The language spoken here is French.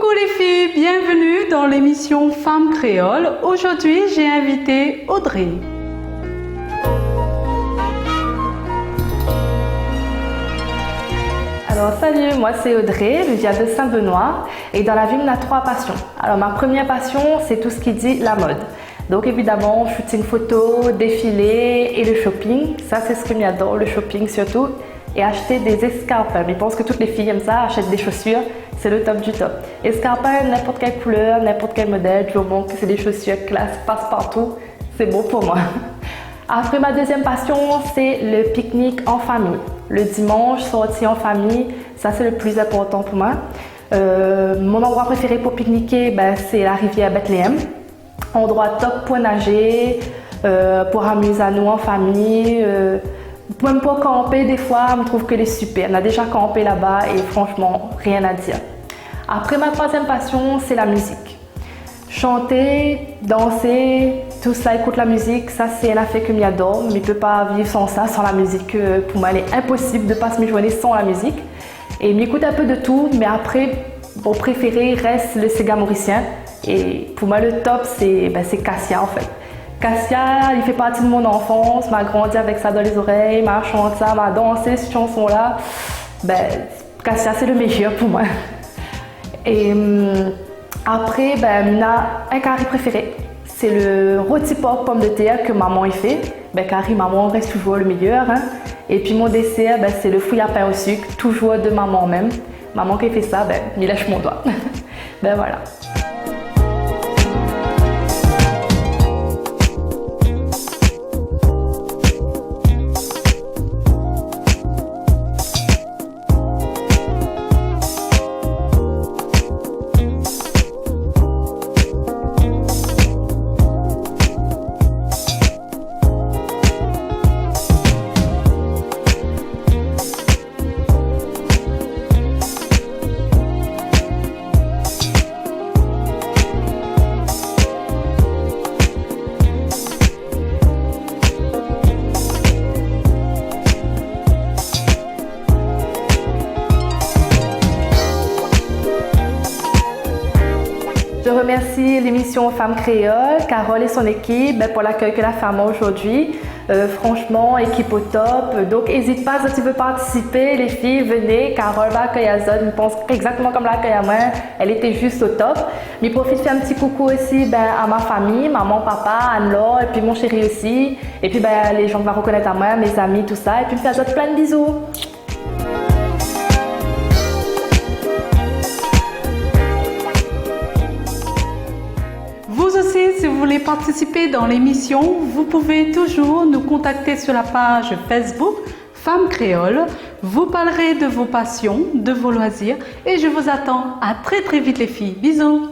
Coucou les filles, bienvenue dans l'émission Femmes Créoles. Aujourd'hui, j'ai invité Audrey. Alors salut, moi c'est Audrey, je viens de Saint-Benoît et dans la vie on a 3 passions. Alors ma première passion c'est tout ce qui dit la mode. Donc évidemment shooting photo, défilé et le shopping. Ça c'est ce que j'adore, le shopping surtout. Et acheter des escarpins. Je pense que toutes les filles aiment ça, achètent des chaussures, c'est le top du top. Escarpins, n'importe quelle couleur, n'importe quel modèle, du moment que c'est des chaussures classe, passe-partout, c'est bon pour moi. Après ma deuxième passion, c'est le pique-nique en famille. Le dimanche, sortir en famille, ça c'est le plus important pour moi. Mon endroit préféré pour pique-niquer, c'est la rivière Bethléem. Endroit top pour nager, pour amuser à nous en famille. Même pour camper, des fois, je trouve qu'elle est super. On a déjà campé là-bas et franchement, rien à dire. Après, ma troisième passion, c'est la musique. Chanter, danser, tout ça, écoute la musique, ça c'est un affaire que j'adore. Mais je ne peux pas vivre sans ça, sans la musique. Pour moi, il est impossible de ne pas se m'éjoigner sans la musique. Et j'écoute un peu de tout, mais après, mon préféré reste le Sega mauricien. Et pour moi, le top, c'est Cassia en fait. Cassia, il fait partie de mon enfance, m'a grandi avec ça dans les oreilles, m'a chanté ça, m'a dansé cette chanson-là. Cassia, c'est le meilleur pour moi. Et après, on a un curry préféré. C'est le rôti porc pomme de terre que maman y fait. Curry, maman reste toujours le meilleur. Hein. Et puis mon dessert, c'est le fouille à pain au sucre, toujours de maman même. Maman qui fait ça, il lâche mon doigt. Voilà. Je remercie l'émission Femmes Créoles, Carole et son équipe pour l'accueil que la femme a aujourd'hui. Franchement, équipe au top. Donc, n'hésite pas si tu veux participer, les filles, venez. Carole va accueillir Zod, je pense exactement comme l'accueil à moi. Elle était juste au top. Je profite de faire un petit coucou aussi à ma famille, maman, papa, Anne-Laure, et puis mon chéri aussi. Et puis les gens vont reconnaître à moi, mes amis, tout ça. Et puis me faire Zod plein de bisous. Vous aussi, si vous voulez participer dans l'émission, vous pouvez toujours nous contacter sur la page Facebook Femmes Créoles. Vous parlerez de vos passions, de vos loisirs et je vous attends à très vite les filles. Bisous!